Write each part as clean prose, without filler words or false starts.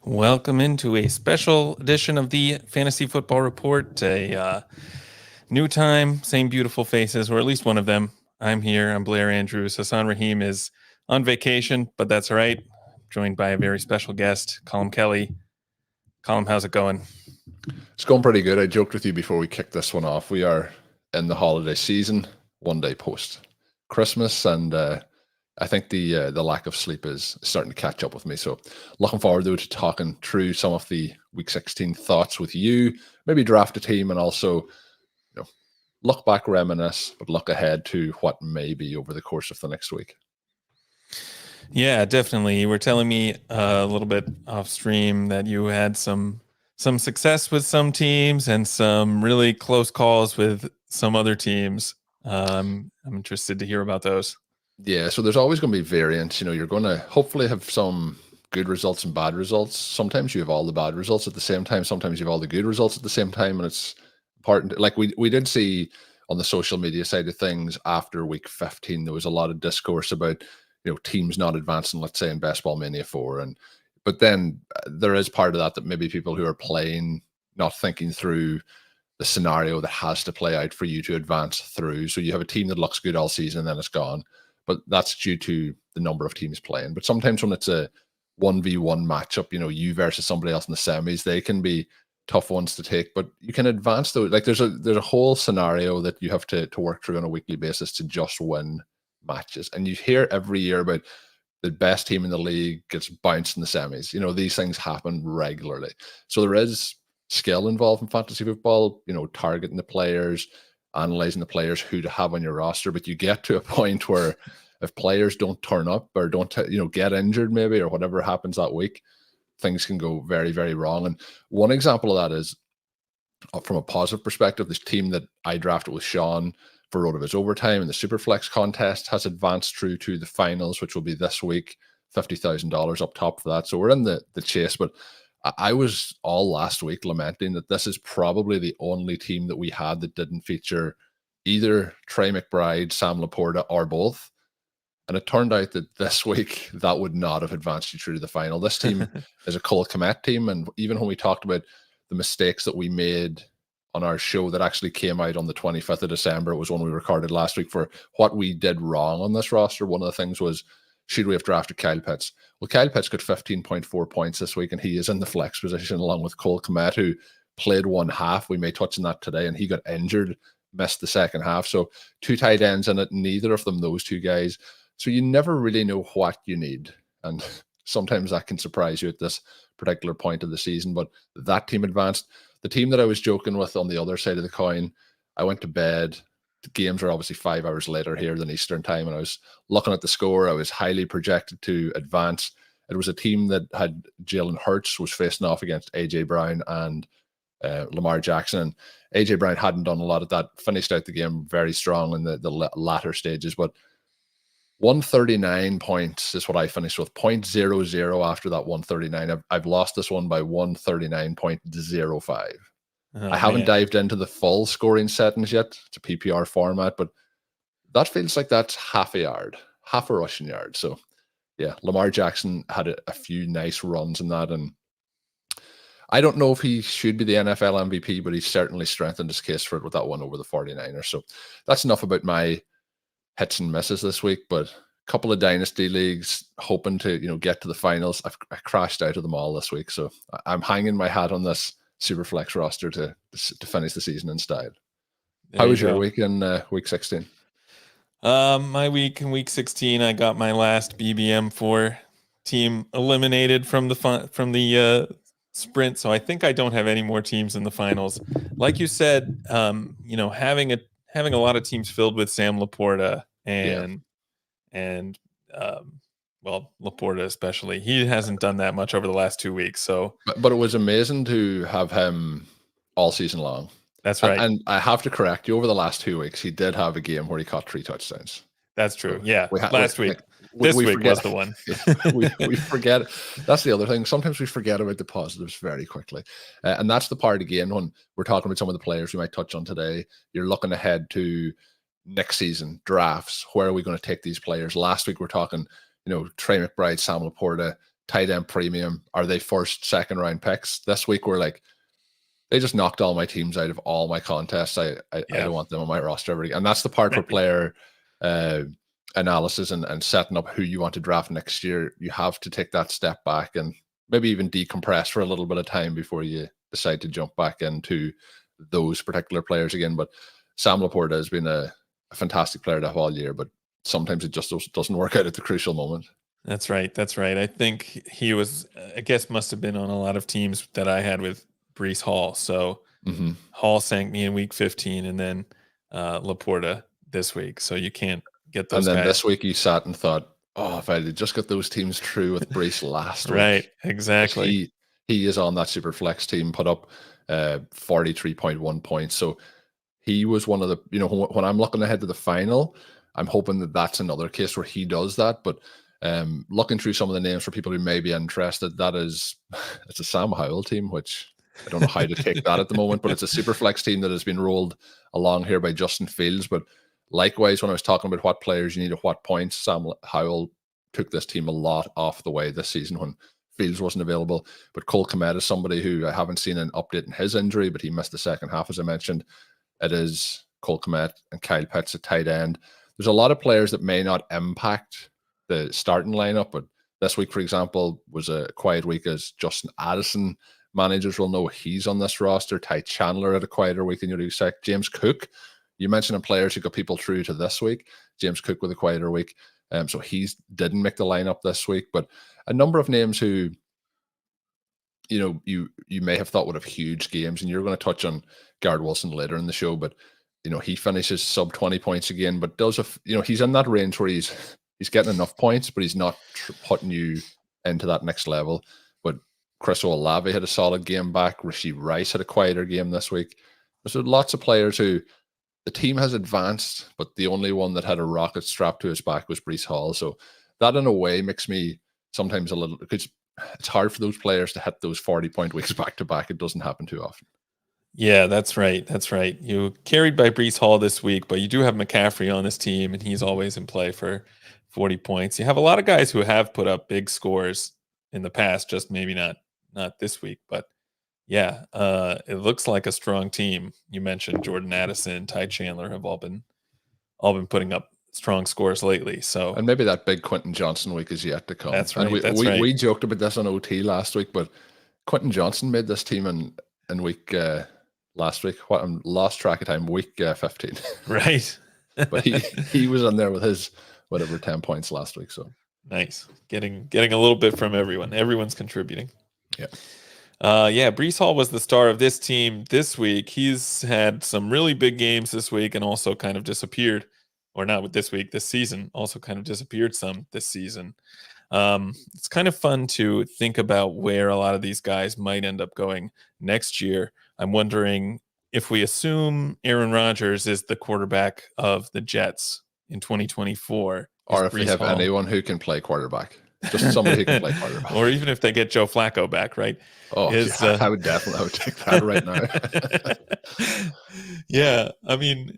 Welcome into a special edition of the Fantasy Football Report. A new time, same beautiful faces, or at least one of them. I'm here. I'm Blair Andrews. Hasan Rahim is on vacation, but that's all right. Joined by a very special guest, Colm Kelly. Colm, how's it going? It's going pretty good. I joked with you before we kicked this one off. We are in the holiday season, one day post Christmas, and I think the lack of sleep is starting to catch up with me. So looking forward to talking through some of the Week 16 thoughts with you, maybe draft a team, and also look back, reminisce, but look ahead to what may be over the course of the next week. Yeah, definitely. You were telling me a little bit off stream that you had some success with some teams and some really close calls with some other teams. I'm interested to hear about those. Yeah, so there's always going to be variance. You're going to hopefully have some good results and bad results. Sometimes you have all the bad results at the same time. Sometimes you have all the good results at the same time. And it's important. Like we did see on the social media side of things after Week 15, there was a lot of discourse about, teams not advancing, let's say in Best Ball Mania 4. But then there is part of that maybe people who are playing, not thinking through the scenario that has to play out for you to advance through. So you have a team that looks good all season and then it's gone. But that's due to the number of teams playing. But sometimes when it's a 1v1 matchup, you versus somebody else in the semis, they can be tough ones to take. But you can advance though. Like there's a whole scenario that you have to work through on a weekly basis to just win matches. And you hear every year about the best team in the league gets bounced in the semis. These things happen regularly. So there is skill involved in fantasy football, targeting the players, analyzing the players who to have on your roster. But you get to a point where if players don't turn up or don't, get injured maybe or whatever happens that week, things can go very, very wrong. And one example of that is from a positive perspective, this team that I drafted with Sean for RotoViz Overtime in the Superflex contest has advanced through to the finals, which will be this week, $50,000 up top for that. So we're in the chase, but I was all last week lamenting that this is probably the only team that we had that didn't feature either Trey McBride, Sam Laporta, or both. And it turned out that this week that would not have advanced you through to the final. This team is a Colm Kelly team. And even when we talked about the mistakes that we made on our show that actually came out on the 25th of December, it was when we recorded last week, for what we did wrong on this roster. One of the things was, should we have drafted Kyle Pitts? Well, Kyle Pitts got 15.4 points this week, and he is in the flex position along with Colm Kelly, who played one half. We may touch on that today, and he got injured, missed the second half. So 2 tight ends in it, neither of them, those 2 guys. So you never really know what you need. And sometimes that can surprise you at this particular point of the season. But that team advanced. The team that I was joking with on the other side of the coin, I went to bed. The games are obviously 5 hours later here than Eastern time. And I was looking at the score. I was highly projected to advance. It was a team that had Jalen Hurts was facing off against A.J. Brown and Lamar Jackson. And A.J. Brown hadn't done a lot of that, finished out the game very strong in the latter stages. But 139 points is what I finished with, 0.00 after that 139. I've lost this one by 139.05. I haven't dived into the full scoring settings yet. It's a PPR format, but that feels like that's half a rushing yard. So yeah, Lamar Jackson had a few nice runs in that. And I don't know if he should be the NFL MVP, but he's certainly strengthened his case for it with that one over the 49ers. So that's enough about my hits and misses this week, but a couple of dynasty leagues hoping to get to the finals. I crashed out of them all this week, so I'm hanging my hat on this Superflex roster to finish the season in style. How was your week in Week 16? My week in Week 16, I got my last BBM4 team eliminated from the sprint, so I think I don't have any more teams in the finals. Like you said, having a lot of teams filled with Sam Laporta and Laporta especially, he hasn't done that much over the last 2 weeks. So, but it was amazing to have him all season long. That's right. And I have to correct you. Over the last 2 weeks, he did have a game where he caught 3 touchdowns. That's true. So Yeah. Last week. like, This we week forget. was the one. we forget. That's the other thing. Sometimes we forget about the positives very quickly, and that's the part again when we're talking about some of the players we might touch on today. You're looking ahead to next season drafts. Where are we going to take these players? Last week we're talking, Trey McBride, Sam Laporta, tight end premium. Are they first, second round picks? This week we're like, they just knocked all my teams out of all my contests. I don't want them on my roster ever again. And that's the part where player analysis and setting up who you want to draft next year. You have to take that step back and maybe even decompress for a little bit of time before you decide to jump back into those particular players again. But Sam Laporta has been a fantastic player to have all year, but sometimes it just doesn't work out at the crucial moment. That's right. That's right. I think he was, I guess, must have been on a lot of teams that I had with Breece Hall. So Hall sank me in week 15 and then Laporta this week. So you can't get those And then guys. this week you sat and thought, oh, if I had just got those teams through with Breece last week. Right. Exactly. He is on that super flex team, put up 43.1 points. So he was one of the, when I'm looking ahead to the final, I'm hoping that that's another case where he does that. But looking through some of the names for people who may be interested, it's a Sam Howell team, which I don't know how to take that at the moment, but it's a super flex team that has been rolled along here by Justin Fields. But likewise, when I was talking about what players you need at what points, Sam Howell took this team a lot off the way this season when Fields wasn't available. But Colm Kelly is somebody who I haven't seen an update in his injury, but he missed the second half, as I mentioned. It is Colm Kelly and Kyle Pitts at tight end. There's a lot of players that may not impact the starting lineup, but this week, for example, was a quiet week as Justin Addison. Managers will know he's on this roster. Ty Chandler had a quieter week than you'd expect. James Cook, you mentioned players who got people through to this week. James Cook with a quieter week. So he didn't make the lineup this week. But a number of names who, you may have thought would have huge games, and you're going to touch on Garrett Wilson later in the show, but he finishes sub 20 points again, but he's in that range where he's getting enough points, but he's not putting you into that next level. But Chris Olave had a solid game back. Rashee Rice had a quieter game this week. There's lots of players who the team has advanced, but the only one that had a rocket strapped to his back was Breece Hall. So that in a way makes me sometimes a little, because it's hard for those players to hit those 40-point weeks back to back. It doesn't happen too often. Yeah, that's right. That's right. You carried by Breece Hall this week, but you do have McCaffrey on this team, and he's always in play for 40 points. You have a lot of guys who have put up big scores in the past, just maybe not this week. But yeah, it looks like a strong team. You mentioned Jordan Addison, Ty Chandler have all been putting up strong scores lately. So, and maybe that big Quentin Johnson week is yet to come. That's right. And we joked about this on OT last week, but Quentin Johnson made this team in week last week. What I'm lost track of time. Week 15. Right. But he was in there with his 10 points last week. So nice. Getting a little bit from everyone. Everyone's contributing. Yeah. Breece Hall was the star of this team this week. He's had some really big games this week and also kind of disappeared, or not with this week, this season, also kind of disappeared some this season. It's kind of fun to think about where a lot of these guys might end up going next year. I'm wondering if we assume Aaron Rodgers is the quarterback of the Jets in 2024. Or if we have anyone who can play quarterback. Just somebody who can play quarterback. Or even if they get Joe Flacco back, right? Oh, I would take that right now. Yeah. I mean,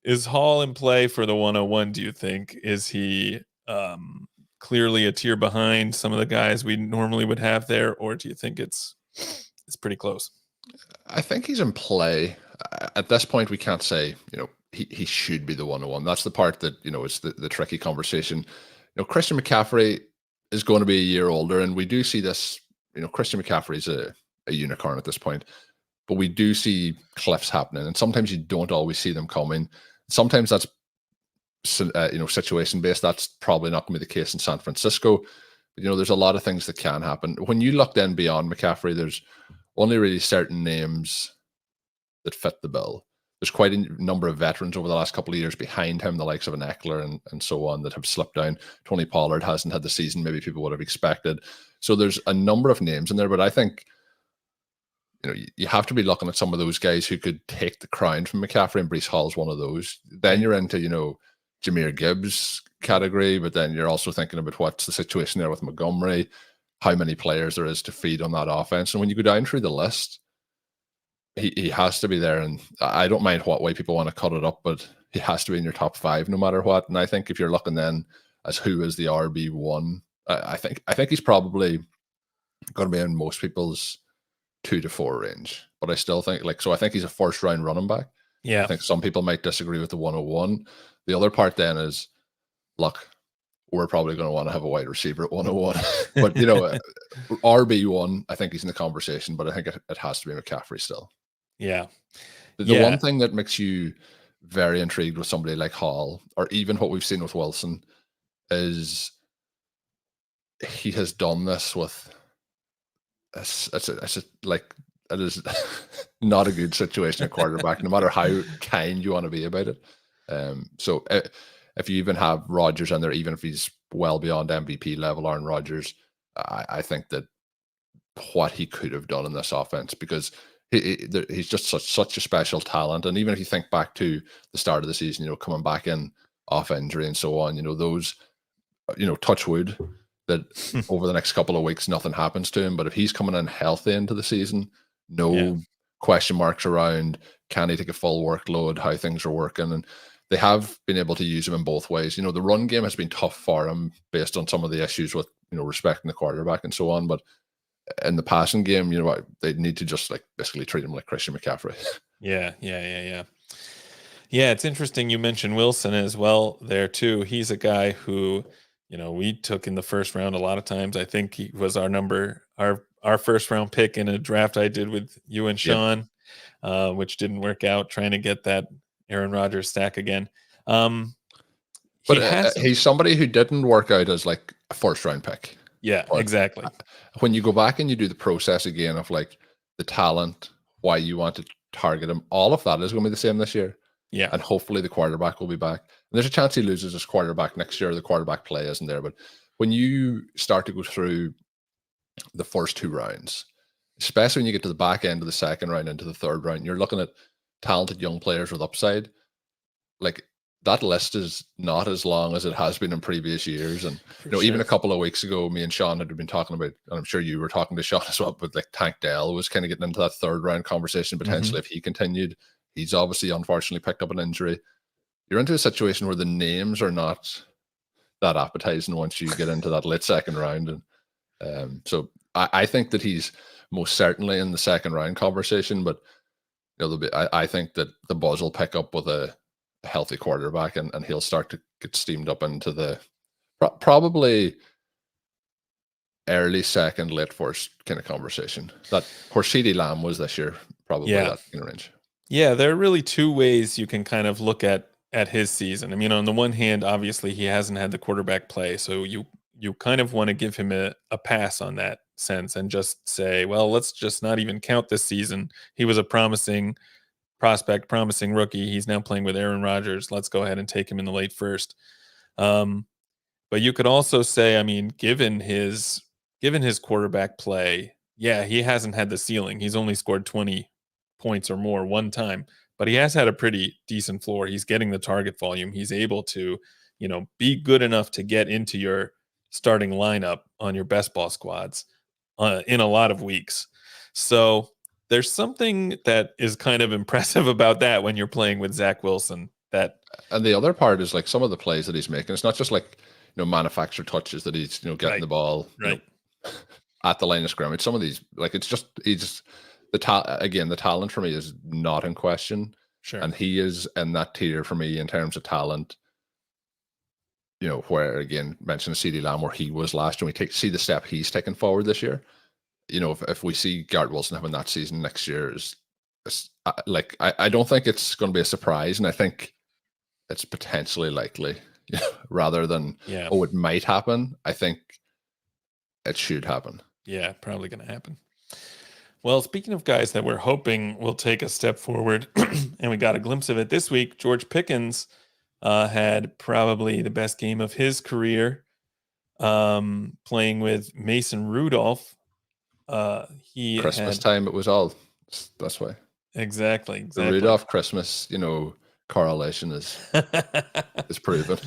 is Hall in play for the 101, do you think? Is he clearly a tier behind some of the guys we normally would have there? Or do you think it's pretty close? I think he's in play. At this point, we can't say, he should be the 101. That's the part that, is the tricky conversation. Christian McCaffrey is going to be a year older, and we do see this. Christian McCaffrey is a unicorn at this point, but we do see cliffs happening, and sometimes you don't always see them coming. Sometimes that's situation based. That's probably not going to be the case in San Francisco. But, there's a lot of things that can happen. When you look then beyond McCaffrey, there's only really certain names that fit the bill. There's quite a number of veterans over the last couple of years behind him, the likes of an Eckler and so on, that have slipped down. Tony Pollard hasn't had the season maybe people would have expected. So there's a number of names in there, but I think you have to be looking at some of those guys who could take the crown from McCaffrey, and Breece Hall is one of those. Then you're into Jahmyr Gibbs category, but then you're also thinking about what's the situation there with Montgomery, how many players there is to feed on that offense. And when you go down through the list, he has to be there. And I don't mind what way people want to cut it up, but he has to be in your top 5 no matter what. And I think if you're looking then as who is the RB1, I think he's probably going to be in most people's 2 to 4 range. But I still think so I think he's a first round running back. Yeah. I think some people might disagree with the 101. The other part then is, look, we're probably going to want to have a wide receiver at 101. But, RB1, I think he's in the conversation, but I think it has to be McCaffrey still. Yeah. The one thing that makes you very intrigued with somebody like Hall, or even what we've seen with Wilson, is he has done this with it is not a good situation at quarterback, no matter how kind you want to be about it. So if you even have Rodgers in there, even if he's well beyond MVP level, Aaron Rodgers, I think that what he could have done in this offense, because he's just such a special talent. And even if you think back to the start of the season, coming back in off injury and so on, those, touch wood, that over the next couple of weeks, nothing happens to him. But if he's coming in healthy into the season, no question marks around, can he take a full workload, how things are working. And they have been able to use him in both ways. The run game has been tough for him based on some of the issues with, respecting the quarterback and so on. But in the passing game, they need to just basically treat him like Christian McCaffrey. Yeah. Yeah, it's interesting you mentioned Wilson as well there too. He's a guy who, we took in the first round a lot of times. I think he was our first round pick in a draft I did with you and Sean, which didn't work out, trying to get that Aaron Rodgers stack again. But he's somebody who didn't work out as a first round pick. Yeah, but exactly. When you go back and you do the process again of the talent, why you want to target him, all of that is going to be the same this year. Yeah. And hopefully the quarterback will be back. And there's a chance he loses his quarterback next year. The quarterback play isn't there. But when you start to go through the first 2 rounds, especially when you get to the back end of the second round into the third round, you're looking at talented young players with upside. That list is not as long as it has been in previous years. And even a couple of weeks ago, me and Sean had been talking about, and I'm sure you were talking to Sean as well, but Tank Dell was kind of getting into that third round conversation potentially if he continued. He's obviously unfortunately picked up an injury. You're into a situation where the names are not that appetizing once you get into that late second round. And so I think that he's most certainly in the second round conversation, but I think that the buzz will pick up with a healthy quarterback and he'll start to get steamed up into the probably early second, late first kind of conversation. That where CeeDee Lamb was this year, probably that kind of range. Yeah, there are really 2 ways you can kind of look at his season. I mean, on the one hand, obviously he hasn't had the quarterback play, so you kind of want to give him a pass on that sense and just say, well, let's just not even count this season. He was a promising prospect, promising rookie. He's now playing with Aaron Rodgers. Let's go ahead and take him in the late first. But you could also say, I mean, given his quarterback play, he hasn't had the ceiling. He's only scored 20 points or more one time, but he has had a pretty decent floor. He's getting the target volume. He's able to, be good enough to get into your starting lineup on your best ball squads in a lot of weeks. So there's something that is kind of impressive about that when you're playing with Zach Wilson. And the other part is some of the plays that he's making. It's not just manufactured touches that he's getting the ball at the line of scrimmage. Some of these the talent for me is not in question. Sure. And he is in that tier for me in terms of talent. Where again mentioned CeeDee Lamb where he was last year. We see the step he's taken forward this year. If we see Garrett Wilson having that season next year, I don't think it's going to be a surprise, and I think it's potentially likely, rather than it might happen. I think it should happen. Yeah, probably going to happen. Well, speaking of guys that we're hoping will take a step forward, and we got a glimpse of it this week, George Pickens had probably the best game of his career, playing with Mason Rudolph. Christmas time, it was all that's why. Exactly. The Rudolph Christmas, correlation is is proven.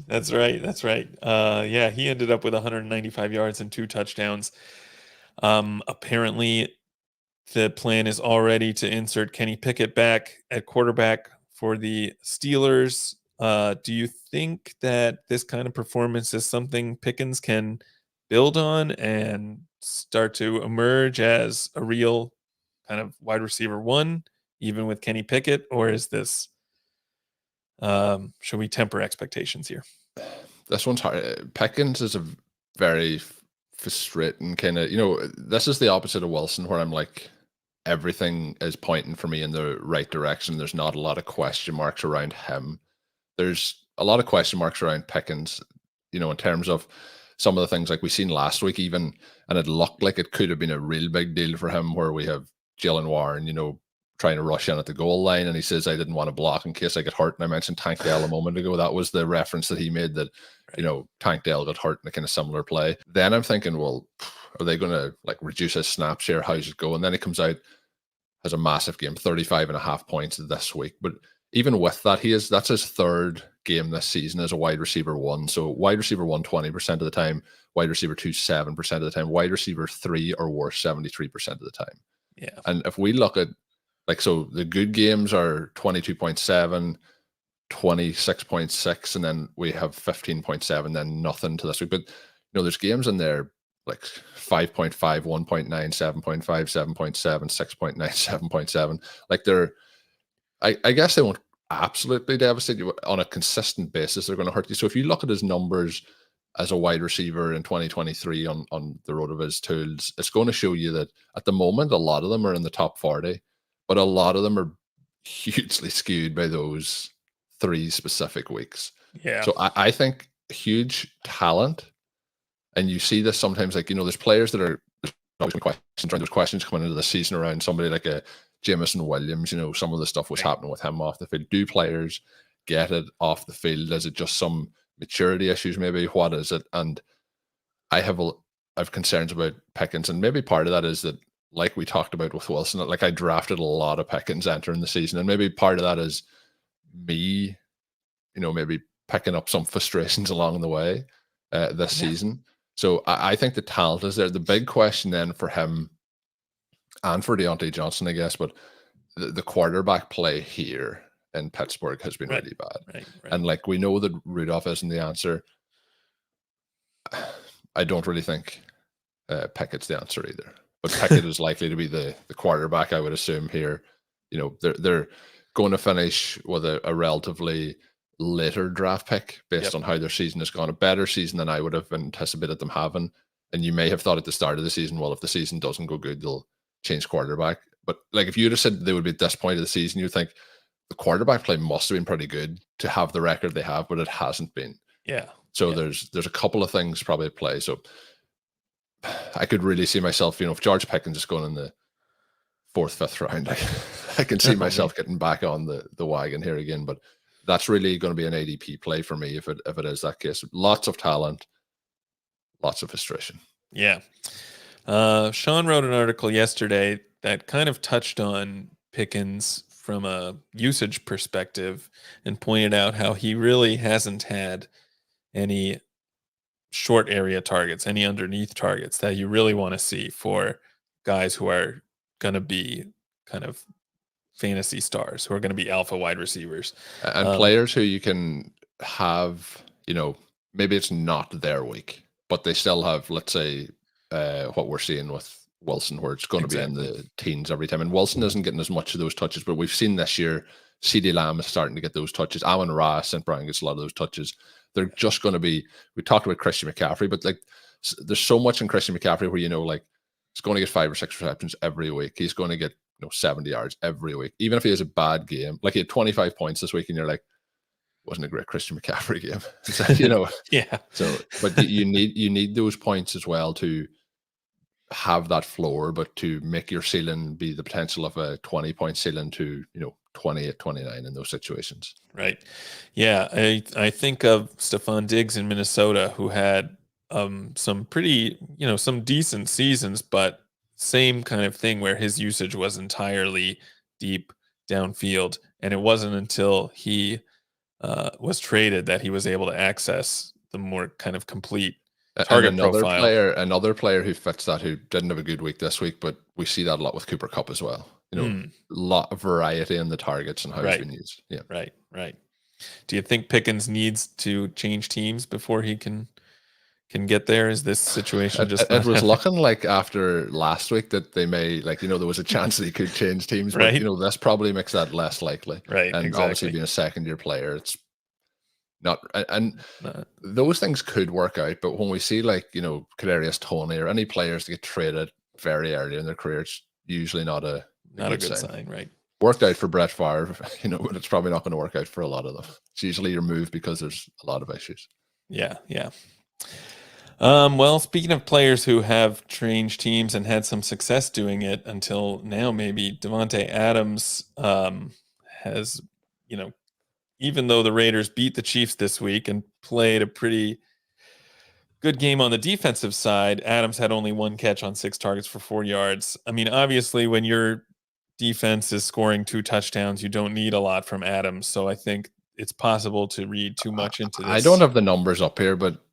That's right. That's right. Yeah, he ended up with 195 yards and 2 touchdowns. Apparently, the plan is already to insert Kenny Pickett back at quarterback for the Steelers. Do you think that this kind of performance is something Pickens can build on and start to emerge as a real kind of wide receiver one, even with Kenny Pickett? Or is this, should we temper expectations here? This one's hard. Pickens is a very frustrating kind of, this is the opposite of Wilson, where I'm like, everything is pointing for me in the right direction. There's not a lot of question marks around him. There's a lot of question marks around Pickens, in terms of some of the things like we seen last week, even, and it looked like it could have been a real big deal for him, where we have Jalen Warren, trying to rush in at the goal line, and he says, I didn't want to block in case I get hurt. And I mentioned Tank Dell a moment ago. That was the reference that he made, that, Tank Dell got hurt in a kind of similar play. Then I'm thinking, well, are they going to like reduce his snap share? How's it go? And then he comes out, has a massive game, 35.5 points this week. But even with that, that's his third game this season as a wide receiver one. So wide receiver one, 20% of the time, wide receiver two, 7% of the time, wide receiver three or worse, 73% of the time. Yeah. And if we look at, so the good games are 22.7, 26.6, and then we have 15.7, then nothing to this week. But, there's games in there like 5.5, 1.9, 7.5, 7.7, 6.9, 7.7. Like I guess they won't absolutely devastate you, but on a consistent basis, they're going to hurt you. So if you look at his numbers as a wide receiver in 2023 on the RotoViz tools, it's going to show you that at the moment, a lot of them are in the top 40, but a lot of them are hugely skewed by those 3 specific weeks. Yeah. So I think huge talent. And you see this sometimes, like, there's players that are, there's always been questions around, there's questions coming into the season around somebody like a Jameson Williams, some of the stuff was happening with him off the field. Do players get it off the field? Is it just some maturity issues maybe? What is it? And I have concerns about Pickens, and maybe part of that is that, like we talked about with Wilson, like I drafted a lot of Pickens entering the season, and maybe part of that is me, maybe picking up some frustrations along the way this season. So I think the talent is there. The big question then for him and for Deontay Johnson, I guess, but the quarterback play here in Pittsburgh has been really bad. Right. And like we know that Rudolph isn't the answer. I don't really think Pickett's the answer either. But Pickett is likely to be the quarterback, I would assume here. They're going to finish with a relatively later draft pick based on how their season has gone. A better season than I would have anticipated them having. And you may have thought at the start of the season, well, if the season doesn't go good, they'll change quarterback. But like if you'd have said they would be at this point of the season, you'd think the quarterback play must have been pretty good to have the record they have, but it hasn't been. Yeah. So there's a couple of things probably at play. So I could really see myself, if George Pickens is going in the 4th, 5th round, I can see myself getting back on the wagon here again. But that's really going to be an ADP play for me if it is that case. Lots of talent, lots of frustration. Yeah. Sean wrote an article yesterday that kind of touched on Pickens from a usage perspective and pointed out how he really hasn't had any short area targets, any underneath targets that you really want to see for guys who are going to be kind of fantasy stars, who are going to be alpha wide receivers. And players who you can have, maybe it's not their week, but they still have, let's say, what we're seeing with Wilson, where it's going to be in the teens every time. And Wilson isn't getting as much of those touches, but we've seen this year, CeeDee Lamb is starting to get those touches. Amon-Ra St. Brown gets a lot of those touches. They're just going to be, we talked about Christian McCaffrey, but like there's so much in Christian McCaffrey where, like he's going to get 5 or 6 receptions every week. He's going to get 70 yards every week. Even if he has a bad game, like he had 25 points this week and you're like, wasn't a great Christian McCaffrey game. Yeah. So, but you need those points as well to have that floor, but to make your ceiling be the potential of a 20-point ceiling to 28, 29 in those situations. Right. Yeah. I think of Stephon Diggs in Minnesota, who had some pretty, some decent seasons, but same kind of thing where his usage was entirely deep downfield. And it wasn't until he was traded that he was able to access the more kind of complete And target profile. another player who fits that, who didn't have a good week this week, but we see that a lot with Cooper Kupp as well. A lot of variety in the targets and how he's been used. Yeah, right. Do you think Pickens needs to change teams before he can get there? Is this situation just it was looking like after last week that they may, like, there was a chance that he could change teams, right? But this probably makes that less likely, right? And exactly. Obviously, being a second-year player, it's not, and those things could work out. But when we see, like, Kadarius Toney or any players that get traded very early in their career, it's usually not a good sign, right? Worked out for Brett Favre, but it's probably not going to work out for a lot of them. It's usually your move because there's a lot of issues. Yeah. Well, speaking of players who have changed teams and had some success doing it until now, maybe Davante Adams has, even though the Raiders beat the Chiefs this week and played a pretty good game on the defensive side, Adams had only 1 catch on 6 targets for 4 yards. I mean, obviously, when your defense is scoring 2 touchdowns, you don't need a lot from Adams. So I think it's possible to read too much into this. I don't have the numbers up here, but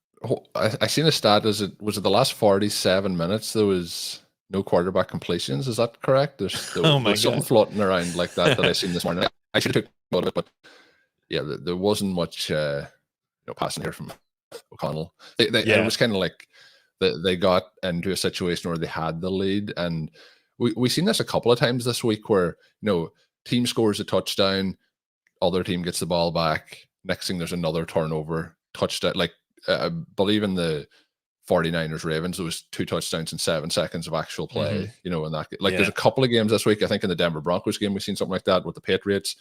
I seen a stat. Was it the last 47 minutes there was no quarterback completions? Is that correct? There's something floating around like that I seen this morning. I should have took about it, but yeah, there wasn't much passing here from O'Connell. It was kind of like they got into a situation where they had the lead, and we've seen this a couple of times this week where team scores a touchdown, other team gets the ball back, next thing there's another turnover, touchdown. Like I believe in the 49ers Ravens, there was 2 touchdowns in 7 seconds of actual play. And that, like, there's a couple of games this week. I think in the Denver Broncos game we've seen something like that with the Patriots.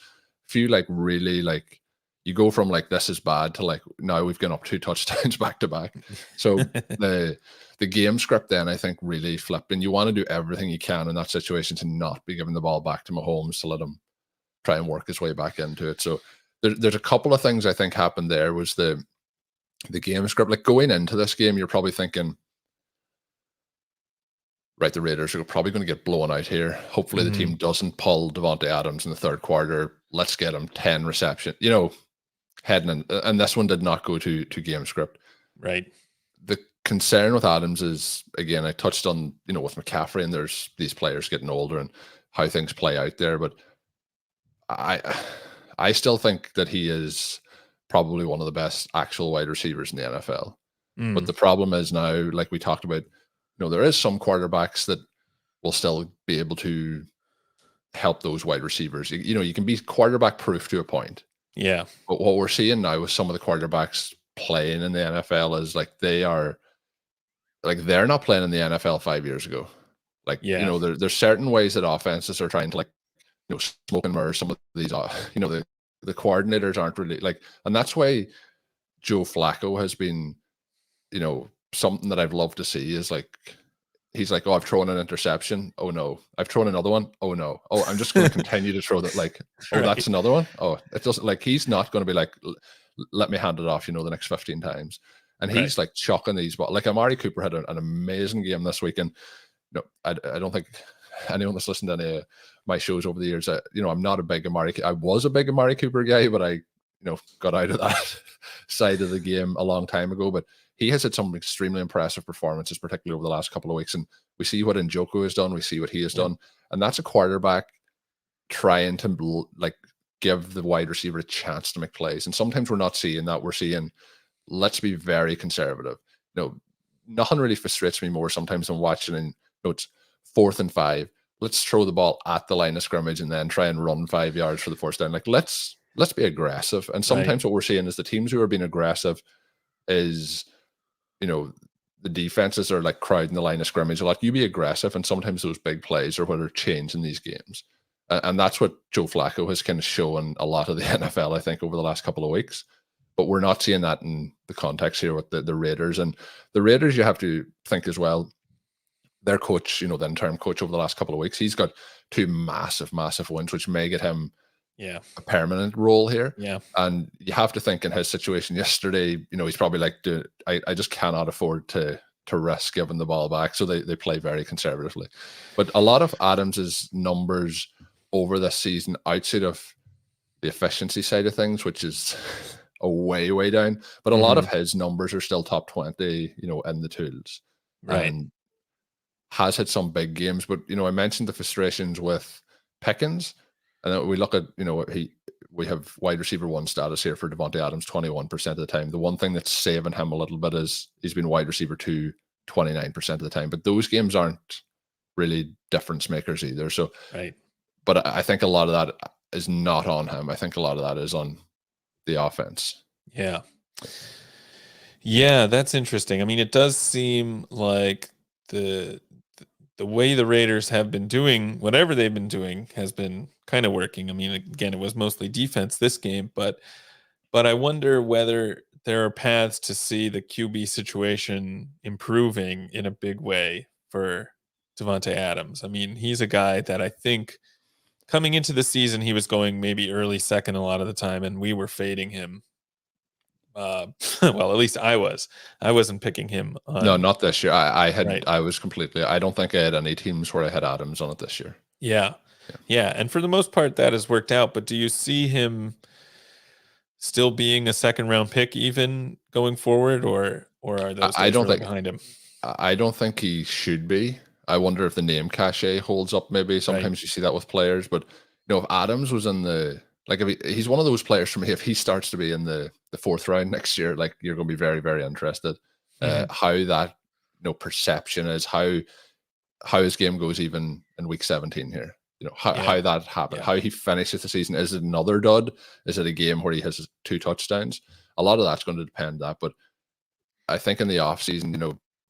A few, like, really, like, you go from like this is bad to like now we've gone up 2 touchdowns back to back. So the game script then I think really flipped, and you want to do everything you can in that situation to not be giving the ball back to Mahomes, to let him try and work his way back into it. So there's a couple of things I think happened there. Was the game script, like, going into this game, you're probably thinking, right, the Raiders are probably going to get blown out here. Hopefully the team doesn't pull Davante Adams in the third quarter. Let's get him 10 reception, heading in. And this one did not go to game script. Right. The concern with Adams is, again, I touched on, with McCaffrey, and there's these players getting older and how things play out there. But I still think that he is probably one of the best actual wide receivers in the NFL. But the problem is now, like we talked about, there is some quarterbacks that will still be able to help those wide receivers. You can be quarterback proof to a point. Yeah. But what we're seeing now with some of the quarterbacks playing in the NFL is like they're not playing in the NFL 5 years ago. Like, there's certain ways that offenses are trying to, like, smoke and mirror some of these, the coordinators aren't really like, and that's why Joe Flacco has been, something that I've loved to see is like, he's like, oh, I've thrown an interception. Oh no. I've thrown another one. Oh no. Oh, I'm just going to continue to throw that. Like, oh, that's another one. Oh, it doesn't, like, he's not going to be like, let me hand it off, the next 15 times. And he's like chucking these, but like Amari Cooper had an amazing game this week. And I don't think anyone that's listened to any of my shows over the years, I'm not a big I was a big Amari Cooper guy, but I, got out of that side of the game a long time ago. But he has had some extremely impressive performances, particularly over the last couple of weeks. And we see what Njoku has done. We see what he has done. And that's a quarterback trying to, like, give the wide receiver a chance to make plays. And sometimes we're not seeing that. We're seeing, let's be very conservative. Nothing really frustrates me more sometimes than watching, and it's 4th and 5. Let's throw the ball at the line of scrimmage and then try and run 5 yards for the first down. Like, let's be aggressive. And sometimes what we're seeing is the teams who are being aggressive is, the defenses are like crowding the line of scrimmage a lot. You be aggressive, and sometimes those big plays are what are changing these games. And that's what Joe Flacco has kind of shown a lot of the NFL, I think, over the last couple of weeks. But we're not seeing that in the context here with the Raiders. And the Raiders, you have to think as well, their coach, the interim coach over the last couple of weeks, he's got 2 massive, massive wins, which may get him a permanent role here. Yeah. And you have to think in his situation yesterday, he's probably like, dude, I just cannot afford to risk giving the ball back. So they play very conservatively. But a lot of Adams's numbers over this season, outside of the efficiency side of things, which is a way down. But a lot of his numbers are still top 20, in the tools. Right. And has had some big games. But, I mentioned the frustrations with Pickens. And then we look at, we have wide receiver 1 status here for Davante Adams 21% of the time. The one thing that's saving him a little bit is he's been wide receiver 2 29% of the time. But those games aren't really difference makers either. So, Right. But I think a lot of that is not on him. I think a lot of that is on the offense. Yeah. Yeah, that's interesting. I mean, it does seem like the way the Raiders have been doing whatever they've been doing has been kind of working. I mean, again, it was mostly defense this game, but I wonder whether there are paths to see the QB situation improving in a big way for Davante Adams. I mean, he's a guy that I think coming into the season he was going maybe early second a lot of the time, and we were fading him. Well, at least I was. I wasn't picking him on. No, not this year. I had. Right. I was completely. I don't think I had any teams where I had Adams on it this year. Yeah. And for the most part, that has worked out. But do you see him still being a second round pick even going forward, or are those days really behind him? I don't think he should be. I wonder if the name cachet holds up. Maybe sometimes you see that with players, but if Adams was in the if he's one of those players for me, if he starts to be in the 4th round next year, you're going to be very, very interested. How that perception is, how his game goes even in week 17 here. How that happened, how he finishes the season. Is it another dud? Is it a game where he has 2 touchdowns? A lot of that's going to depend on that. But I think in the offseason,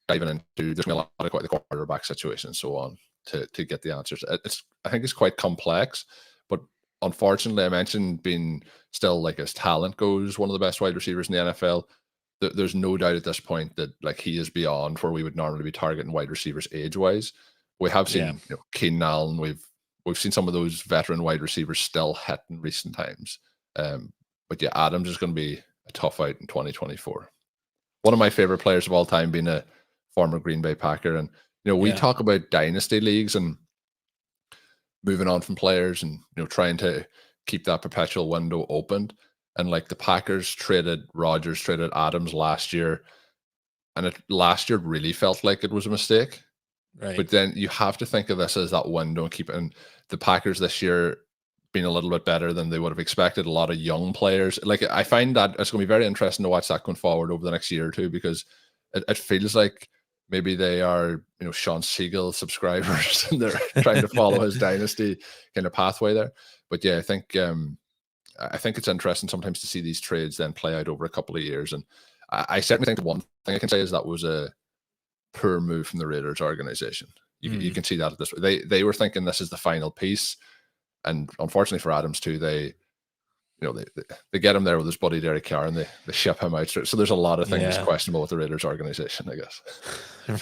diving into, there's going to be a lot of quite the quarterback situation and so on to get the answers. I think it's quite complex, but unfortunately, I mentioned being still as talent goes, one of the best wide receivers in the NFL. There's no doubt at this point that he is beyond where we would normally be targeting wide receivers age-wise. We have seen Keenan Allen, we've seen some of those veteran wide receivers still hit in recent times. But yeah, Adams is going to be a tough out in 2024. One of my favorite players of all time being a former Green Bay Packer. And, we talk about dynasty leagues and moving on from players and, trying to keep that perpetual window opened. And the Packers traded Rodgers, traded Adams last year. And last year really felt like it was a mistake. Right. But then you have to think of this as that window and keep it. And the Packers this year being a little bit better than they would have expected. A lot of young players. I find that it's going to be very interesting to watch that going forward over the next year or two, because it feels like maybe they are, Sean Siegel subscribers and they're trying to follow his dynasty kind of pathway there. But yeah, I think it's interesting sometimes to see these trades then play out over a couple of years. And I certainly think the one thing I can say is that was a poor move from the Raiders organization. You can see that at this. They were thinking this is the final piece, and unfortunately for Adams too, they get him there with his buddy Derek Carr and they ship him out. So there's a lot of things questionable with the Raiders organization, I guess.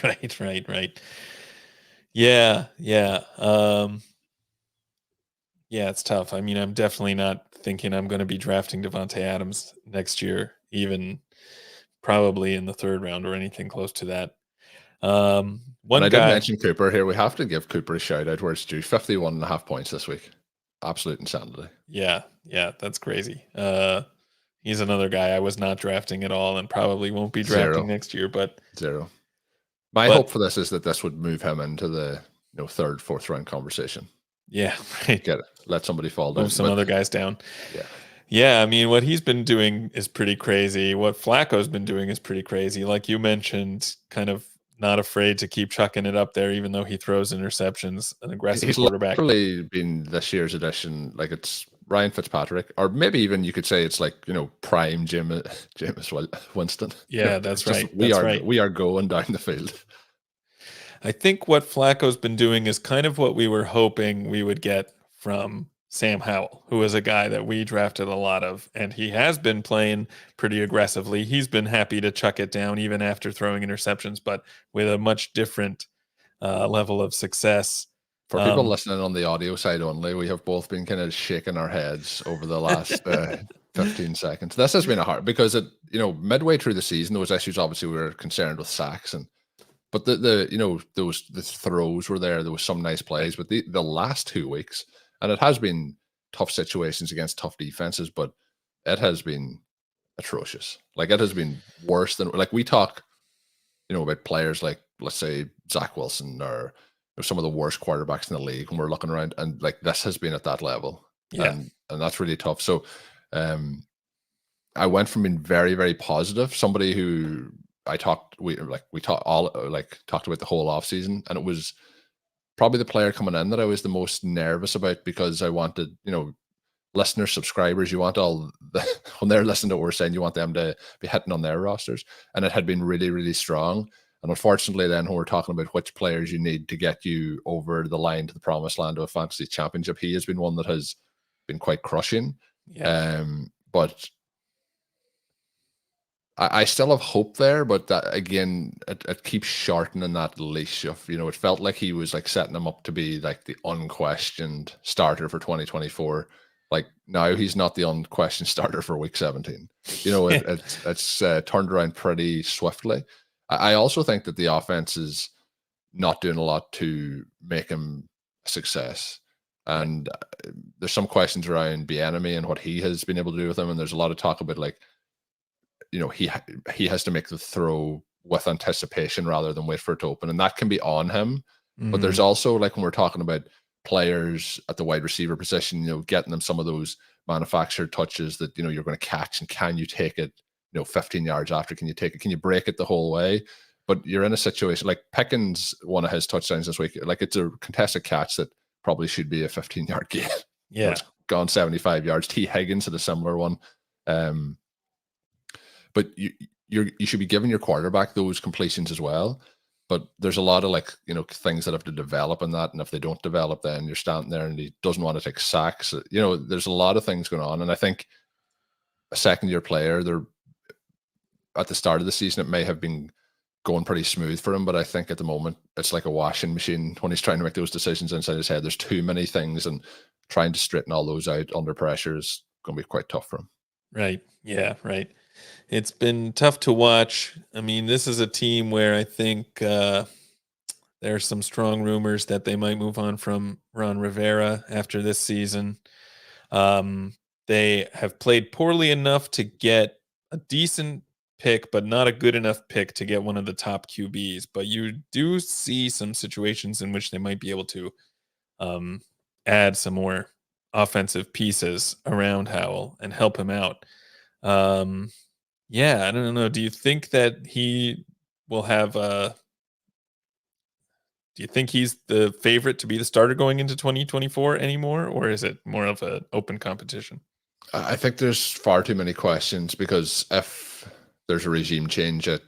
Right. Yeah. Yeah, it's tough. I mean, I'm definitely not thinking I'm going to be drafting Davante Adams next year, even probably in the 3rd round or anything close to that. I did mention Cooper here. We have to give Cooper a shout out where it's due. 51.5 points this week. Absolute insanity. Yeah, that's crazy. He's another guy I was not drafting at all and probably won't be drafting next year, but 0. My hope for this is that this would move him into the 3rd, 4th round conversation. Yeah, right. Get it. Let somebody fall down. Move some other guys down. Yeah. Yeah, I mean, what he's been doing is pretty crazy. What Flacco's been doing is pretty crazy. Like you mentioned, kind of not afraid to keep chucking it up there, even though he throws interceptions. An aggressive quarterback. He's literally been this year's edition. It's Ryan Fitzpatrick, or maybe even you could say it's prime Jameis Winston. Yeah, that's right. We are going down the field. I think what Flacco's been doing is kind of what we were hoping we would get from Sam Howell, who is a guy that we drafted a lot of, and he has been playing pretty aggressively. He's been happy to chuck it down even after throwing interceptions, but with a much different level of success. For people listening on the audio side only, we have both been kind of shaking our heads over the last 15 seconds. This has been a hard, because midway through the season, those issues, obviously we were concerned with sacks, but the throws were there. There was some nice plays, but the last 2 weeks, and it has been tough situations against tough defenses, but it has been atrocious. Like, it has been worse than, like, we talk, about players like, let's say, Zach Wilson or some of the worst quarterbacks in the league when we're looking around, and like, this has been at that level. Yeah. And that's really tough. So I went from being very, very positive, somebody who talked about the whole off season, and it was probably the player coming in that I was the most nervous about, because I wanted, listeners, subscribers, you want all the, when they're listening to what we're saying, you want them to be hitting on their rosters. And it had been really, really strong. And unfortunately, then when we're talking about which players you need to get you over the line to the promised land of a fantasy championship, he has been one that has been quite crushing. Yeah. But I still have hope there, but that, again, it keeps shortening that leash of, it felt like he was like setting him up to be like the unquestioned starter for 2024. Like, now he's not the unquestioned starter for week 17. It's turned around pretty swiftly. I also think that the offense is not doing a lot to make him a success. And there's some questions around Bieniemy and what he has been able to do with him. And there's a lot of talk about, like, he has to make the throw with anticipation rather than wait for it to open, and that can be on him. But there's also, like, when we're talking about players at the wide receiver position, getting them some of those manufactured touches that you're going to catch, and can you take it 15 yards after? Can you take it? Can you break it the whole way? But you're in a situation like Pickens, one of his touchdowns this week, like, it's a contested catch that probably should be a 15-yard gain. Yeah, it's gone 75 yards. T. Higgins had a similar one. But you should be giving your quarterback those completions as well. But there's a lot of, like, things that have to develop in that. And if they don't develop, then you're standing there and he doesn't want to take sacks. There's a lot of things going on. And I think a second-year player, they're at the start of the season, it may have been going pretty smooth for him. But I think at the moment, it's like a washing machine when he's trying to make those decisions inside his head. There's too many things, and trying to straighten all those out under pressure is going to be quite tough for him. Right. Yeah, right. It's been tough to watch. I mean, this is a team where I think there's some strong rumors that they might move on from Ron Rivera after this season. They have played poorly enough to get a decent pick, but not a good enough pick to get one of the top QBs. But you do see some situations in which they might be able to add some more offensive pieces around Howell and help him out. Yeah, I don't know. Do you think that he will have do you think he's the favorite to be the starter going into 2024 anymore, or is it more of an open competition? I think there's far too many questions, because if there's a regime change, it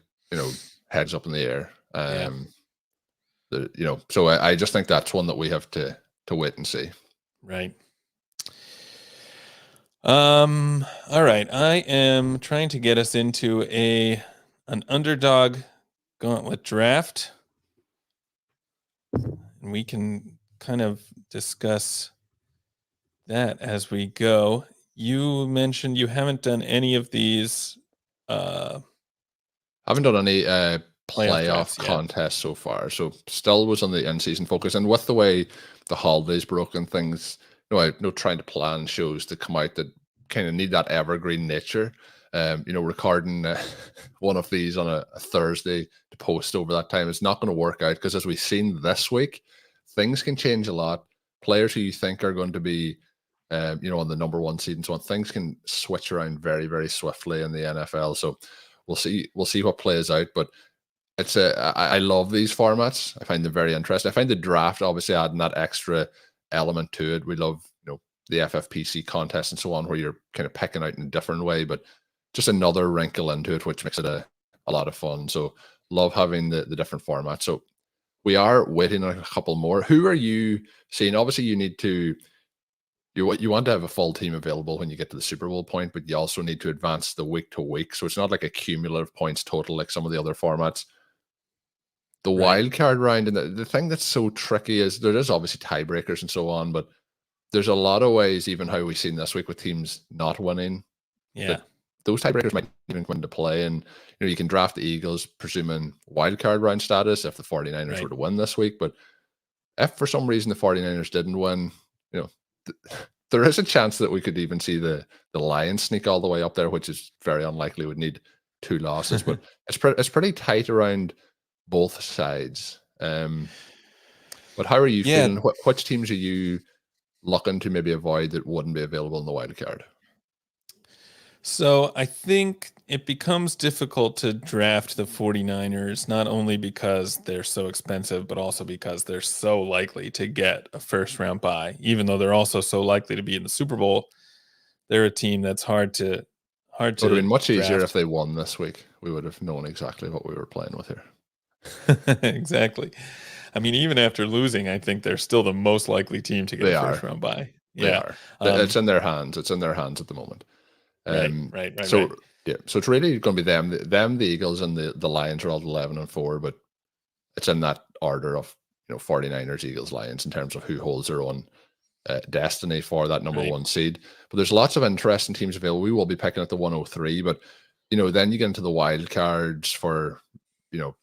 heads up in the air. So I just think that's one that we have to wait and see. Right. All right. I am trying to get us into an underdog gauntlet draft, and we can kind of discuss that as we go. You mentioned you haven't done any of these. I haven't done any playoff contests so far, so still was on the in-season focus. And with the way the holidays broke and things, trying to plan shows to come out that kind of need that evergreen nature. Recording one of these on a Thursday to post over that time, it's not going to work out, because as we've seen this week, things can change a lot. Players who you think are going to be, on the number one seed and so on, things can switch around very, very swiftly in the NFL. So we'll see what plays out. But I love these formats. I find them very interesting. I find the draft obviously adding that extra element to it. We love, the FFPC contest and so on, where you're kind of picking out in a different way, but just another wrinkle into it, which makes it a lot of fun. So love having the different formats. So we are waiting on a couple more. Who are you seeing? Obviously, you need to, you want to have a full team available when you get to the Super Bowl point, but you also need to advance the week to week. So it's not like a cumulative points total like some of the other formats. The wild card round, and the thing that's so tricky is there is obviously tiebreakers and so on, but there's a lot of ways, even how we've seen this week with teams not winning. Yeah. Those tiebreakers might even come into play. And, you can draft the Eagles, presuming wild card round status if the 49ers were to win this week. But if for some reason the 49ers didn't win, there is a chance that we could even see the Lions sneak all the way up there, which is very unlikely. Would need 2 losses, but it's pretty tight around both sides. But how are you Yeah. feeling? Which teams are you looking to maybe avoid that wouldn't be available in the wild card? So I think it becomes difficult to draft the 49ers, not only because they're so expensive, but also because they're so likely to get a first round bye. Even though they're also so likely to be in the Super Bowl, they're a team that's hard It would have to been much easier if draft. they won this week. We would have known exactly what we were playing with here. Exactly. I mean, even after losing, I think they're still the most likely team to get a They first are. round bye. They Yeah. are. It's in their hands. It's in their hands at the moment. Right, Um, right, right, so right. yeah, so it's really going to be them. The Eagles and the Lions are all 11-4, but it's in that order of 49ers, Eagles, Lions in terms of who holds their own destiny for that number Right. one seed. But there's lots of interesting teams available. We will be picking at the 103, but then you get into the wild cards for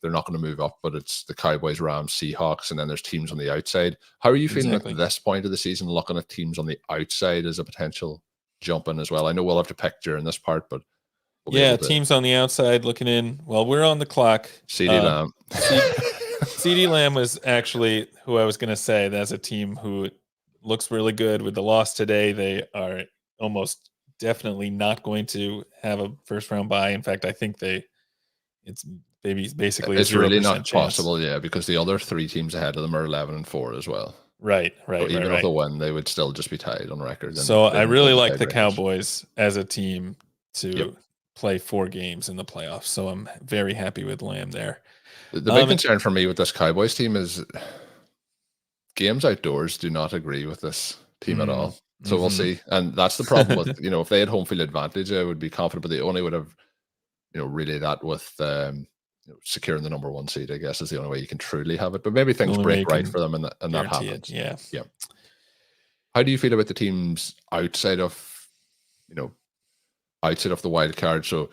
they're not going to move up, but it's the Cowboys, Rams, Seahawks, and then there's teams on the outside. How are you feeling at Exactly. this point of the season, looking at teams on the outside as a potential jump in as well? I know we'll have to pick during this part, but we'll be Yeah, able to. teams on the outside looking in. Well, we're on the clock. CD Lamb. CD Lamb was actually who I was going to say. That's a team who looks really good. With the loss today, they are almost definitely not going to have a first round bye. In fact, I think it's basically a It's really 0% not chance. possible, yeah, because the other three teams ahead of them are 11-4 as well. Right, So right, right, even with right. a win, they would still just be tied on record, and So they I don't go really to like the tiebreakers. Cowboys as a team Yep. to play 4 games in the playoffs. So I'm very happy with Lamb there. The big And concern for me with this Cowboys team is games outdoors do not agree with this team at all. So we'll mhm. see. And that's the problem with, if they had home field advantage, I would be confident, but they only would have, really that with securing the number one seed, I guess, is the only way you can truly have it. But maybe The things only way break you right can for them and that guarantee it. happens. Yeah. Yeah. How do you feel about the teams you know, outside of the wild card? So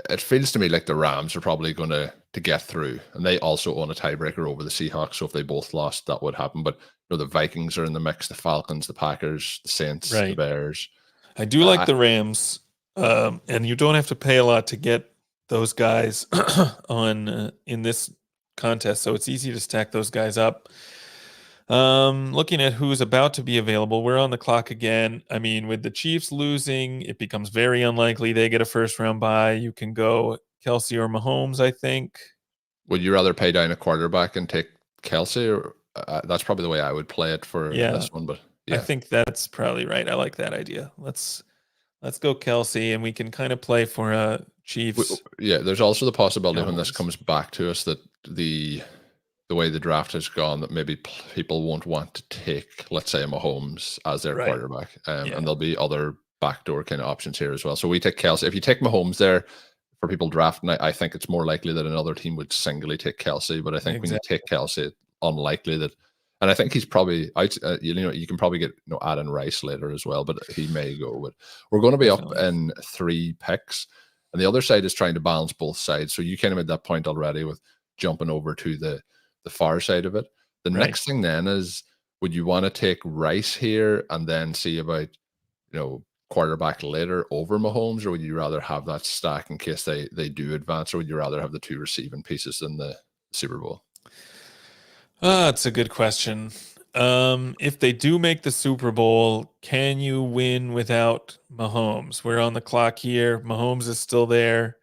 it feels to me like the Rams are probably going to get through, and they also own a tiebreaker over the Seahawks. So if they both lost, that would happen. But the Vikings are in the mix: the Falcons, the Packers, the Saints, the Right. Bears. I do like the Rams, and you don't have to pay a lot to get those guys on in this contest, so it's easy to stack those guys up. Looking at who's about to be available, we're on the clock again. I mean, with the Chiefs losing, it becomes very unlikely they get a first round bye. You can go Kelsey or Mahomes, I think. Would you rather pay down a quarterback and take Kelsey, or that's probably the way I would play it for Yeah, this one? But I yeah, think that's probably right. I like that idea. Let's go Kelsey, and we can kind of play for Chiefs yeah. There's also the possibility when this Cowboys. comes back to us that the way the draft has gone, that maybe people won't want to take, let's say, Mahomes as their Right. quarterback, Yeah. and there'll be other backdoor kind of options here as well. So we take Kelsey. If you take Mahomes there for people drafting, I think it's more likely that another team would singly take Kelsey. But I think when you Exactly. take Kelsey, it's unlikely that. And I think he's probably out. You can probably get Adam Rice later as well, but he may go. But we're going to be up Definitely. in 3 picks, and the other side is trying to balance both sides. So you kind of made that point already with jumping over to the far side of it. The Right. next thing then is, would you want to take Rice here and then see about, quarterback later over Mahomes, or would you rather have that stack in case they do advance, or would you rather have the 2 receiving pieces in the Super Bowl? That's a good question. If they do make the Super Bowl, can you win without Mahomes? We're on the clock here. Mahomes is still there.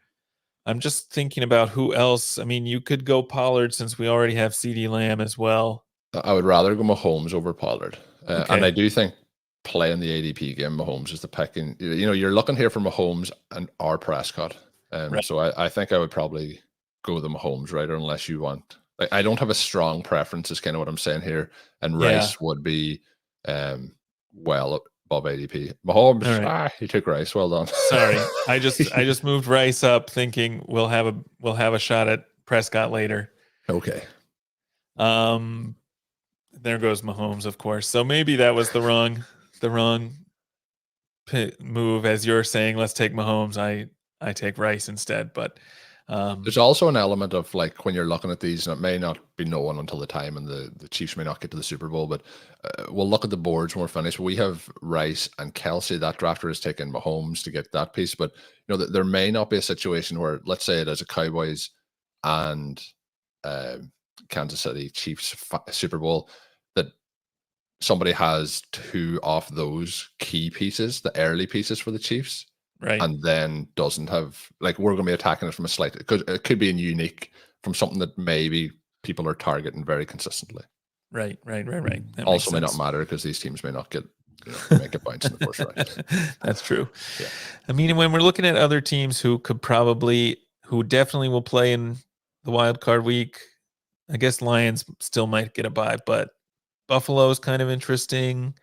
I'm just thinking about who else. I mean, you could go Pollard since we already have CD Lamb as well. I would rather go Mahomes over Pollard, and I Okay. do think playing the ADP game, Mahomes is the picking. You're looking here for Mahomes and or Prescott, Right. so I think I would probably go the Mahomes right, unless you want. I don't have a strong preference, is kind of what I'm saying here, and Yeah. Rice would be well above ADP. All Mahomes, right. he took Rice. Well done. Sorry. I just moved Rice up thinking we'll have a shot at Prescott later. Okay. Um there goes Mahomes, of course. So maybe that was the wrong move, as you're saying. Let's take Mahomes. I take Rice instead, but There's also an element of like when you're looking at these, and it may not be known until the time, and the Chiefs may not get to the Super Bowl, but we'll look at the boards when we're finished. We have Rice and Kelsey. That drafter has taken Mahomes to get that piece, but there may not be a situation where, let's say, it is a Cowboys and Kansas City Chiefs Super Bowl, that somebody has two of those key pieces, the early pieces for the Chiefs. Right. And then doesn't have, like, we're going to be attacking it from a slight, because it could be a unique from something that maybe people are targeting very consistently. Right. That also may not matter because these teams may not get make a bounce in the first round. That's true. Yeah. I mean, when we're looking at other teams who definitely will play in the wild card week, I guess Lions still might get a bye, but Buffalo's kind of interesting.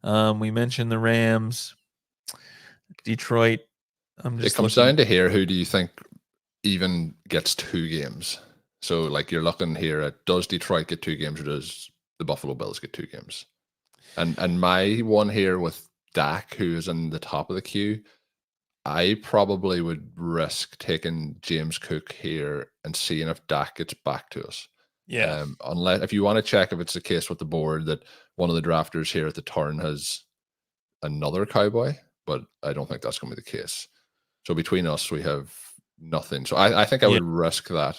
We mentioned the Rams. Detroit. It comes down to here. Who do you think even gets 2 games? So, like, you're looking here at, does Detroit get 2 games, or does the Buffalo Bills get 2 games? And my one here with Dak, who is in the top of the queue, I probably would risk taking James Cook here and seeing if Dak gets back to us. Yeah. Unless, if you want to check if it's the case with the board that one of the drafters here at the turn has another Cowboy, but I don't think that's going to be the case. So between us, we have nothing. So I think I would risk that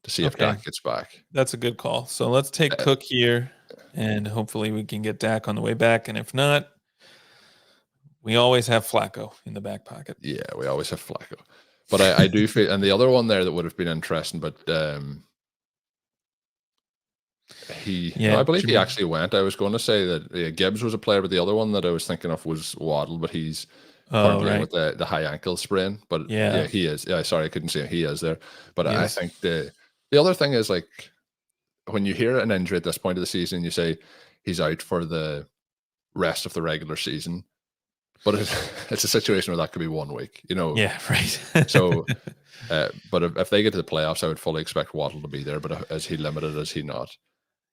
to see if Dak gets back. That's a good call. So let's take Cook here, and hopefully we can get Dak on the way back. And if not, we always have Flacco in the back pocket. Yeah, we always have Flacco. But I do feel, and the other one there that would have been interesting, but I believe he actually went. I was going to say that Gibbs was a player, but the other one that I was thinking of was Waddle, but he's currently with the high ankle sprain. But yeah, he is. Yeah, sorry, I couldn't see him. He is there. But I think the other thing is, like, when you hear an injury at this point of the season, you say he's out for the rest of the regular season. But it's a situation where that could be 1 week, Yeah, right. So, but if they get to the playoffs, I would fully expect Waddle to be there. But is he limited? Is he not?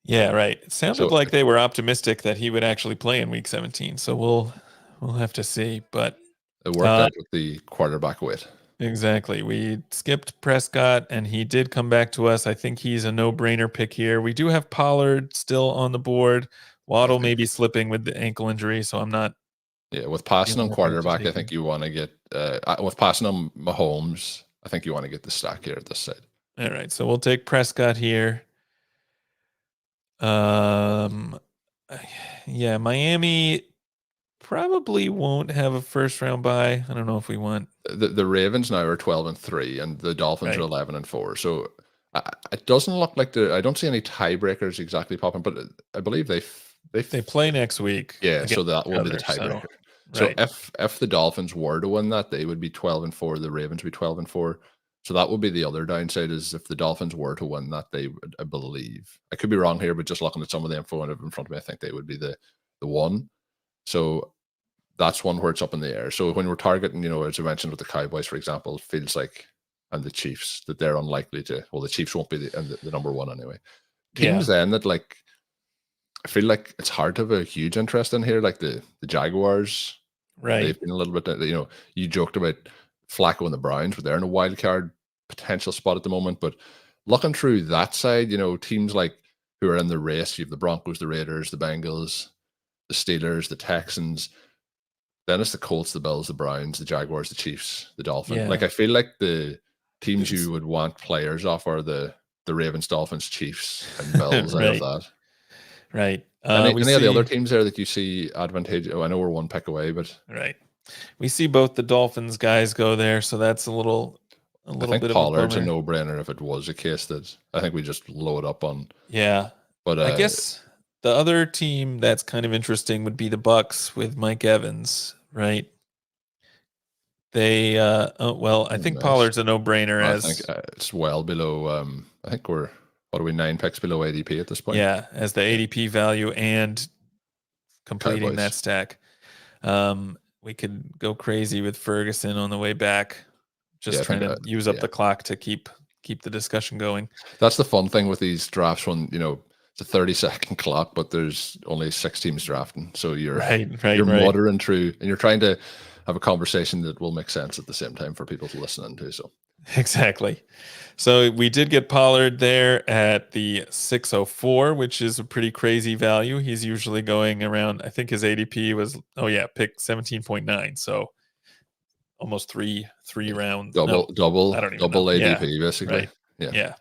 Yeah, right. It sounded like they were optimistic that he would actually play in Week 17. So we'll have to see. But it worked out with the quarterback weight. Exactly. We skipped Prescott, and he did come back to us. I think he's a no-brainer pick here. We do have Pollard still on the board. Waddle may be slipping with the ankle injury, so I'm not. Yeah, with passing on quarterback, I think you want to get with passing on Mahomes, I think you want to get the stack here at this side. All right, so we'll take Prescott here. Yeah, Miami probably won't have a first round bye. I don't know if we want. The Ravens now are 12-3, and the Dolphins are 11-4. So it doesn't look like I don't see any tiebreakers exactly popping, but I believe they play next week. Yeah, so that will be the tiebreaker. So if the Dolphins were to win that, they would be 12-4. The Ravens would be 12-4. So that would be the other downside, is if the Dolphins were to win that, they would, I believe, I could be wrong here, but just looking at some of the info in front of me, I think they would be the one. So that's one where it's up in the air. So when we're targeting, as I mentioned with the Cowboys, for example, it feels like, and the Chiefs, that they're unlikely to. Well, the Chiefs won't be the number one anyway. Teams then that, like, I feel like it's hard to have a huge interest in here, like the Jaguars. Right. They've been a little bit, you joked about Flacco and the Browns, but they're in a wild card potential spot at the moment. But looking through that side, teams like who are in the race, you have the Broncos, the Raiders, the Bengals, the Steelers, the Texans. Then it's the Colts, the Bills, the Browns, the Jaguars, the Chiefs, the Dolphins. Yeah. Like, I feel like the teams you would want players off are the Ravens, Dolphins, Chiefs, and Bills. I love that. Right. Any of the other teams there that you see advantageous? Oh, I know we're one pick away, but we see both the Dolphins guys go there, so that's a little I think bit Pollard's of a no-brainer if it was a case that I think we just load up on. Yeah, but I guess the other team that's kind of interesting would be the Bucks with Mike Evans, right? They I think Pollard's a no-brainer. I think it's well below. I think we're 9 picks below ADP at this point? Yeah, as the ADP value and completing Cowboys. that stack. We could go crazy with Ferguson on the way back, just trying to use up the clock to keep the discussion going. That's the fun thing with these drafts when, it's a 30-second clock, but there's only 6 teams drafting. So you're muttering through, and you're trying to have a conversation that will make sense at the same time for people to listen into. So Exactly. So we did get Pollard there at the 604, which is a pretty crazy value. He's usually going around, I think his ADP was, pick 17.9. So almost three rounds. No, I don't even know. ADP, basically. Right.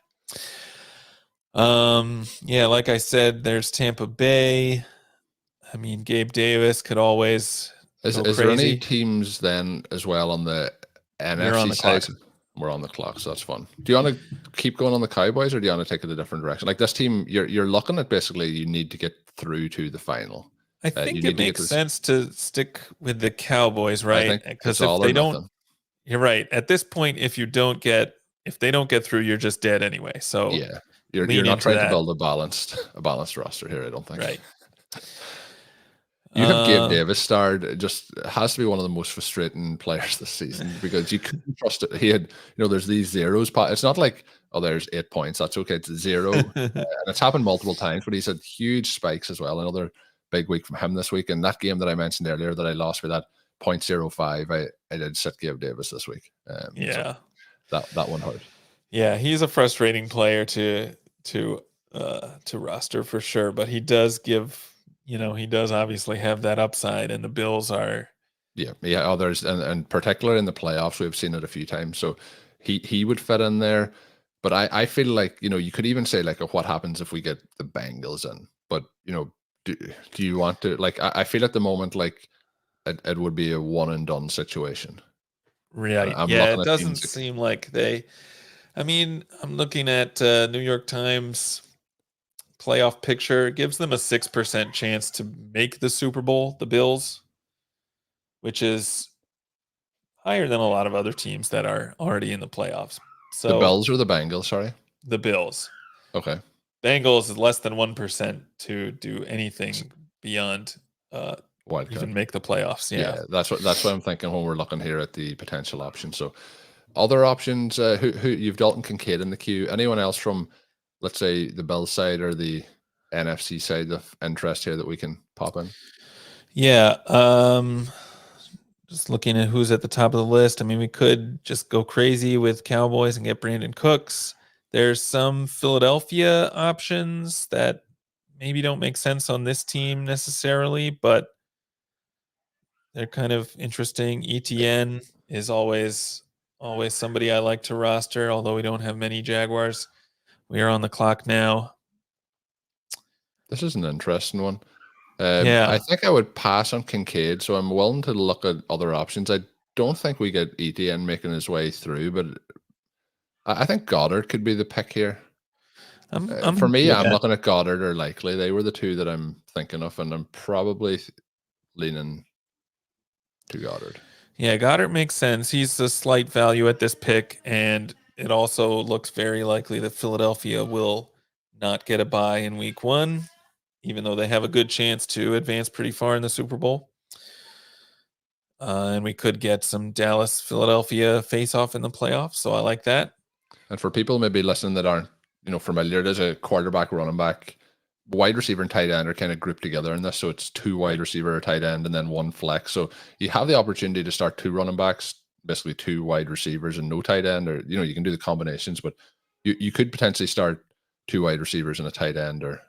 Yeah. Like I said, there's Tampa Bay. I mean, Gabe Davis could always Is go there any crazy. teams then as well on the You're on NFC the side? clock. We're on the clock, so that's fun. Do you want to keep going on the Cowboys, or do you want to take it a different direction? Like this team, you're looking at basically you need to get through to the final. I think it makes sense to stick with the Cowboys, right? Because if they don't, you're right. At this point, if they don't get through, you're just dead anyway. So yeah, you're not trying to build a balanced roster here. I don't think. Right. You have Gabe Davis starred. Just has to be one of the most frustrating players this season because you couldn't trust it. He had, there's these zeros. It's not like, oh, there's 8 points. That's okay. It's 0. And it's happened multiple times, but he's had huge spikes as well. Another big week from him this week. And that game that I mentioned earlier that I lost for that 0.05, I did sit Gabe Davis this week. So that one hurt. Yeah, he's a frustrating player to roster for sure, but he does he does obviously have that upside, and the Bills are. Yeah. Others, and particularly in the playoffs, we've seen it a few times. So he would fit in there. But I feel like, you could even say like, what happens if we get the Bengals in? But, do you want to, like, I feel at the moment like it would be a one and done situation. Right. It doesn't seem like they. I mean, I'm looking at New York Times playoff picture. It gives them a 6% chance to make the Super Bowl, the Bills, which is higher than a lot of other teams that are already in the playoffs. So the Bills or the Bengals, sorry? The Bills. Okay. Bengals is less than 1% to do anything beyond even make the playoffs. Yeah, that's what I'm thinking when we're looking here at the potential options. So other options, who you've Dalton Kincaid in the queue. Anyone else from, let's say, the Bills side or the NFC side of interest here that we can pop in? Yeah. Just looking at who's at the top of the list. I mean, we could just go crazy with Cowboys and get Brandon Cooks. There's some Philadelphia options that maybe don't make sense on this team necessarily, but they're kind of interesting. ETN is always somebody I like to roster, although we don't have many Jaguars. We are on the clock now. This is an interesting one. I think I would pass on Kincaid, so I'm willing to look at other options. I don't think we get ETN making his way through, but I think Goddard could be the pick here. For me, I'm looking at Goddard or Likely. They were the two that I'm thinking of, and I'm probably leaning to Goddard. Yeah, Goddard makes sense. He's a slight value at this pick, and it also looks very likely that Philadelphia will not get a bye in week 1, even though they have a good chance to advance pretty far in the Super Bowl. And we could get some Dallas-Philadelphia face-off in the playoffs, so I like that. And for people maybe listening that aren't, familiar, there's a quarterback, running back, wide receiver, and tight end are kind of grouped together in this. So it's 2 wide receiver or tight end and then 1 flex. So you have the opportunity to start 2 running backs, basically 2 wide receivers and no tight end, or, you can do the combinations, but you could potentially start 2 wide receivers and a tight end, or,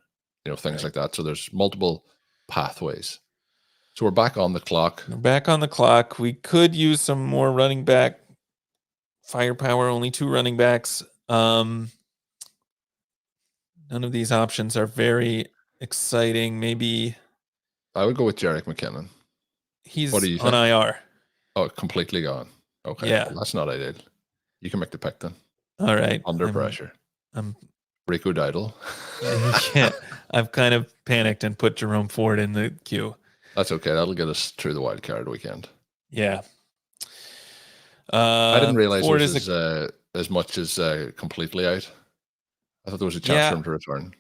things like that. So there's multiple pathways. So we're back on the clock. We could use some more running back firepower, only 2 running backs. None of these options are very exciting. Maybe I would go with Jerick McKinnon. He's on IR. Oh, completely gone. Okay. Yeah. Well, that's not ideal. You can make the pick then. All right. Under pressure. I'm Rico Dowdle. Yeah. I've kind of panicked and put Jerome Ford in the queue. That's okay. That'll get us through the wild card weekend. Yeah. I didn't realize Ford it was as much as completely out. I thought there was a chance for him to return.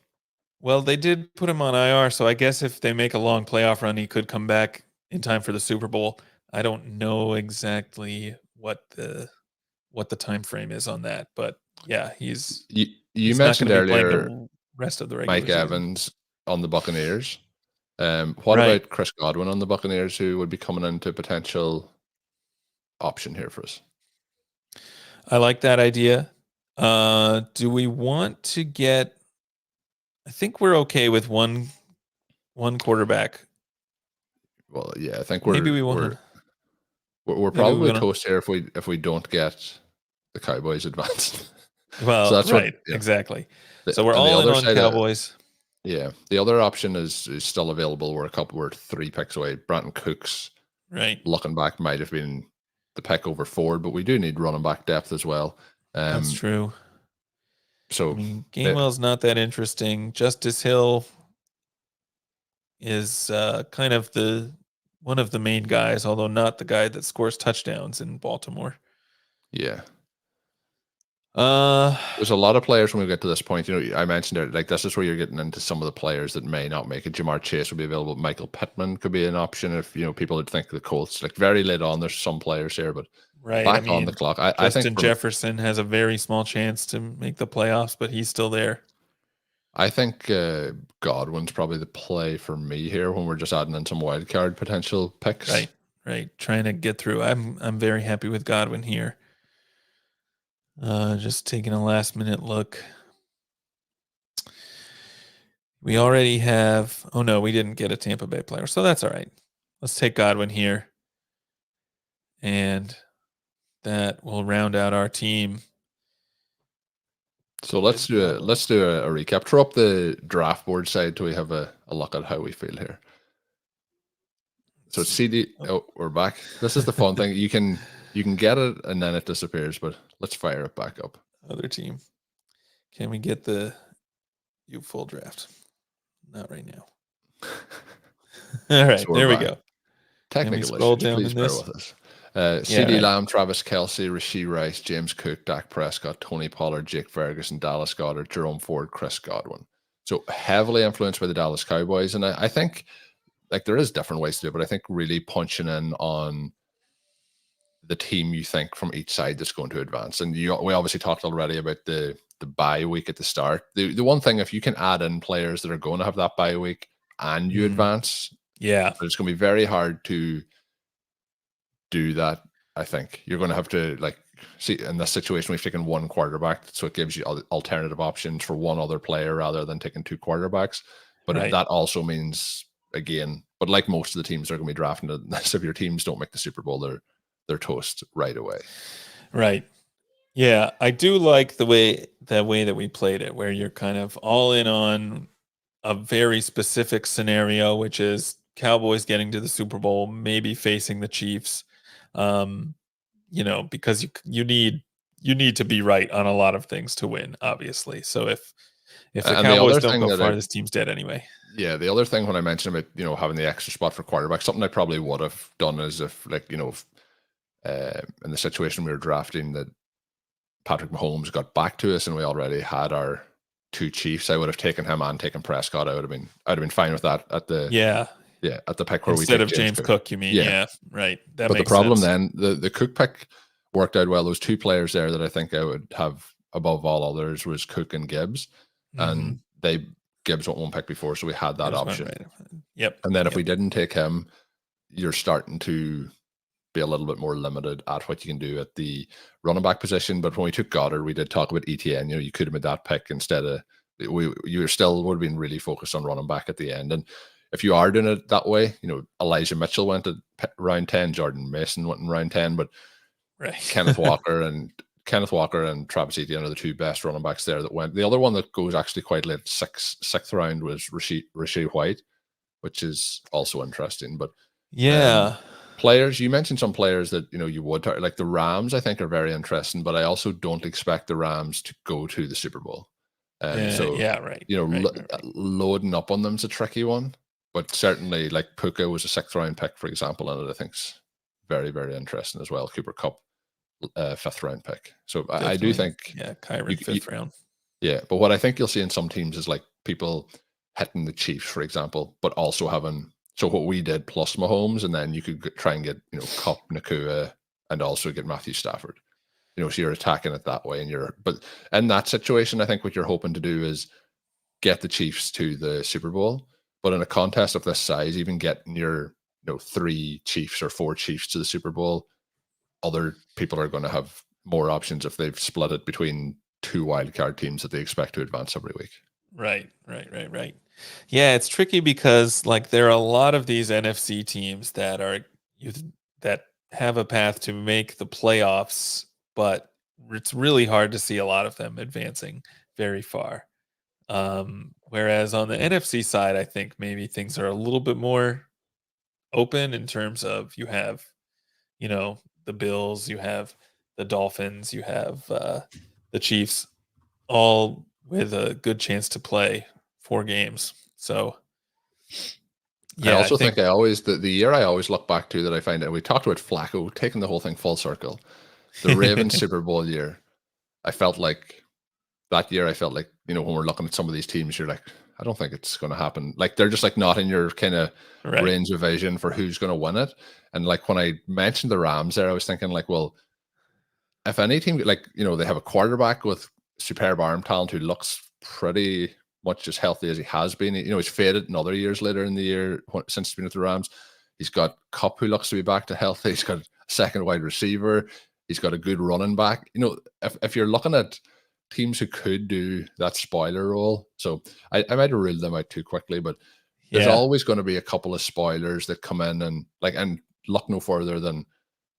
Well, they did put him on IR, so I guess if they make a long playoff run, he could come back in time for the Super Bowl. I don't know exactly what the time frame is on that, but yeah, he's. You mentioned earlier the rest of the regular Mike season. Evans on the Buccaneers. What about Chris Godwin on the Buccaneers, who would be coming into potential option here for us? I like that idea. Do we want to get? I think we're okay with one quarterback. Well, yeah, I think Maybe we're we want we're to. we're Maybe we probably want to. toast here if we don't get the Cowboys advanced. So Well, that's what, right, yeah. exactly. So we're And the all in other on side of, Cowboys. yeah, the other option is still available. We're 3 picks away. Brandon Cooks, Right, looking back, might have been the pick over Ford, but we do need running back depth as well. that's Um, true. I so mean, the, Gainwell's not that interesting. Justice Hill is kind of one of the main guys, although not the guy that scores touchdowns in Baltimore. yeah, Uh, there's a lot of players when we get to this point. I mentioned it, like this is where you're getting into some of the players that may not make it. Jamar Chase will be available. Michael Pittman could be an option if people would think the Colts, like very late on. There's some players here, but right. I back on the mean, clock. I think Justin Jefferson has a very small chance to make the playoffs, but he's still there. Godwin's probably the play for me here when we're just adding in some wild card potential picks. Right. Trying to get through. I'm very happy with Godwin here. Just taking a last minute look. We already have. Oh no, we didn't get a Tampa Bay player, so that's all right. Let's take Godwin here, and that will round out our team. So let's do a recap. Throw up the draft board side till we have a look at how we feel here. So CD. Oh, we're back. This is the fun thing. You can get it and then it disappears, but let's fire it back up. Other team. Can we get the full draft? Not right now. All right, So there we back. go. Technical scroll issues. down Please in bear this? with us. CD right. Lamb, Travis Kelce, Rashee Rice, James Cook, Dak Prescott, Tony Pollard, Jake Ferguson, Dallas Goedert, Jerome Ford, Chris Godwin. So heavily influenced by the Dallas Cowboys. And I think like there is different ways to do it, but I think really punching in on the team you think from each side that's going to advance. And we obviously talked already about the bye week at the start. The one thing, if you can add in players that are going to have that bye week and you advance, yeah, but it's going to be very hard to do that. I think you're going to have to see in this situation we've taken one quarterback, so it gives you alternative options for one other player rather than taking 2 quarterbacks. But that also means again, but like most of the teams that are going to be drafting this, if your teams don't make the Super Bowl, they're toast right away. Right. Yeah, I do like the way that we played it, where you're kind of all in on a very specific scenario, which is Cowboys getting to the Super Bowl, maybe facing the Chiefs. Because you need to be right on a lot of things to win, obviously. So if the Cowboys don't go far, this team's dead anyway. Yeah, the other thing when I mentioned about having the extra spot for quarterback, something I probably would have done is if in the situation we were drafting that Patrick Mahomes got back to us and we already had our 2 Chiefs, I would have taken him and taken Prescott. I'd have been fine with that at the at the pick where instead we of James Cook. You mean? Yeah, right. That but makes the problem sense. then the Cook pick worked out well. Those 2 players there that I think I would have above all others was Cook and Gibbs, and Gibbs went 1 pick before, so we had that option. Right. Yep. And then if we didn't take him, you're starting to be a little bit more limited at what you can do at the running back position. But when we took Goddard, we did talk about ETN. You could have made that pick instead of you still would have been really focused on running back at the end. And if you are doing it that way, Elijah Mitchell went at round 10, Jordan Mason went in round 10, but Kenneth Walker and Travis Etienne are the 2 best running backs there that went. The other one that goes actually quite late, sixth round, was Rashee White, which is also interesting. But players, you mentioned some players that you would like the Rams. I think are very interesting, but I also don't expect the Rams to go to the Super Bowl. Loading up on them is a tricky one. But certainly, like Puka was a 6th round pick, for example, and I think's very, very interesting as well. Cooper Kupp, 5th round pick. So I do think, Kyron 5th round. Yeah, but what I think you'll see in some teams is like people hitting the Chiefs, for example, but also having. So what we did plus Mahomes, and then you could try and get Kupp, Nakua, and also get Matthew Stafford. So you're attacking it that way, but in that situation, I think what you're hoping to do is get the Chiefs to the Super Bowl. But in a contest of this size, even getting your 3 Chiefs or 4 Chiefs to the Super Bowl, other people are going to have more options if they've split it between 2 wildcard teams that they expect to advance every week. Right. Yeah, it's tricky because like there are a lot of these NFC teams that that have a path to make the playoffs, but it's really hard to see a lot of them advancing very far. Whereas on the NFC side, I think maybe things are a little bit more open in terms of you have, the Bills, you have the Dolphins, you have the Chiefs, all with a good chance to play 4 games. So, I yeah, I also think think the year I always look back to that I find that we talked about Flacco taking the whole thing full circle. The Ravens Super Bowl year, I felt like that year, when we're looking at some of these teams, you're like, I don't think it's going to happen. Like, they're just like not in your kind of right. range of vision for who's going to win it. And like when I mentioned the Rams there, I was thinking like, well, if any team, like, they have a quarterback with superb arm talent who looks pretty much as healthy as he has been. He's faded in other years later in the year since he's been with the Rams. He's got Kupp, who looks to be back to healthy. He's got a second wide receiver. He's got a good running back. If you're looking at teams who could do that spoiler role, so I might have ruled them out too quickly, but there's always going to be a couple of spoilers that come in and look no further than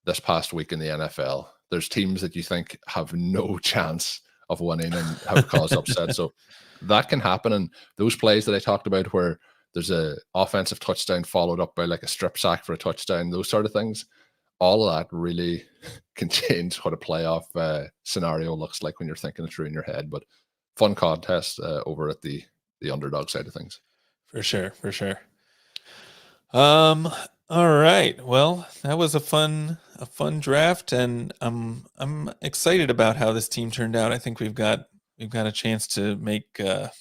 this past week in the NFL. There's teams that you think have no chance of winning and have caused upset. So that can happen. And those plays that I talked about where there's a offensive touchdown followed up by like a strip sack for a touchdown, those sort of things, all of that really can change what a playoff scenario looks like when you're thinking it through in your head. But fun contest over at the underdog side of things. For sure. All right. Well, that was a fun draft, and I'm excited about how this team turned out. I think we've got a chance to make a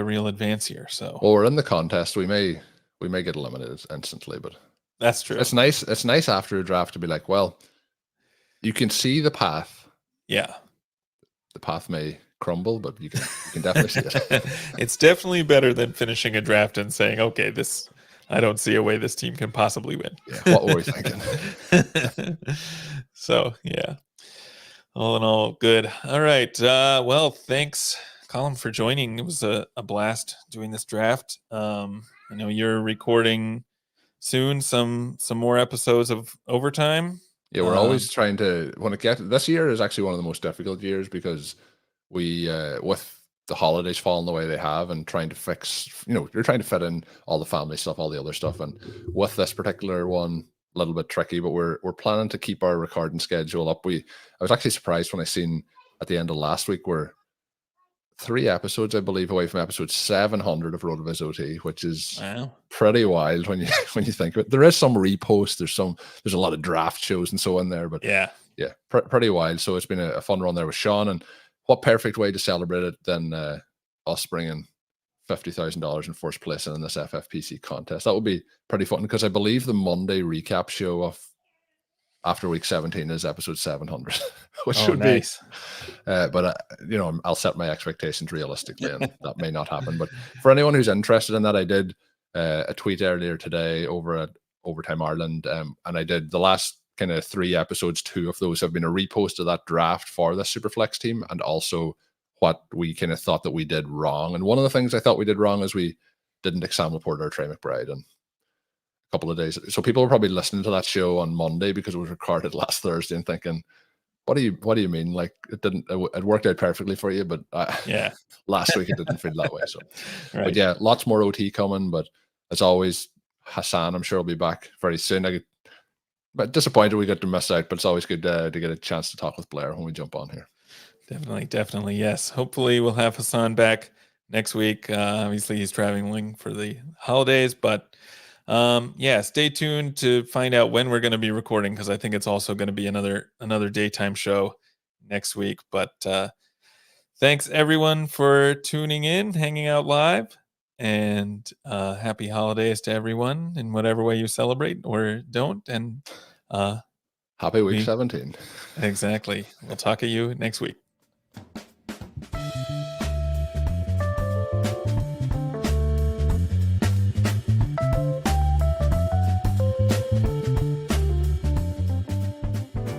real advance here. So, well, we're in the contest. We may get eliminated instantly, but that's true. It's nice. It's nice after a draft to be like, well, you can see the path. Yeah, the path may crumble, but you can definitely see it. It's definitely better than finishing a draft and saying, okay, I don't see a way this team can possibly win. Yeah, what were we thinking? So, yeah. All in all, good. All right. Well, thanks, Colm, for joining. It was a blast doing this draft. I know you're recording soon some more episodes of Overtime. Yeah, we're always trying to this year is actually one of the most difficult years because we with the holidays falling the way they have and trying to fix, you're trying to fit in all the family stuff, all the other stuff. And with this particular one, a little bit tricky, but we're planning to keep our recording schedule up. I was actually surprised when I seen at the end of last week we're 3 episodes, I believe, away from episode 700 of RotoViz OT, which is pretty wild when you think of it. There is some repost, there's a lot of draft shows and so on there, but yeah, pretty wild. So it's been a fun run there with Sean, and what perfect way to celebrate it than us bringing $50,000 in first place in this FFPC contest. That would be pretty fun because I believe the Monday recap show of after week 17 is episode 700, which would nice. But I'll set my expectations realistically, and that may not happen. But for anyone who's interested in that, I did a tweet earlier today over at Overtime Ireland, and I did the last kind of 3 episodes. 2 of those have been a repost of that draft for the Superflex team, and also what we kind of thought that we did wrong. And one of the things I thought we did wrong is we didn't exam Laporta or Trey McBride and a couple of days. So people were probably listening to that show on Monday because it was recorded last Thursday and thinking, what do you mean? Like it worked out perfectly for you, but last week it didn't feel that way. So, right. But yeah, lots more OT coming. But as always, Hasan, I'm sure will be back very soon. But disappointed we got to miss out, but it's always good to get a chance to talk with Blair when we jump on here. Definitely, yes. Hopefully we'll have Hasan back next week. Obviously he's traveling for the holidays, but stay tuned to find out when we're going to be recording, because I think it's also going to be another daytime show next week. But thanks everyone for tuning in, hanging out live, and happy holidays to everyone in whatever way you celebrate or don't. And happy week 17. Exactly. We'll talk to you next week.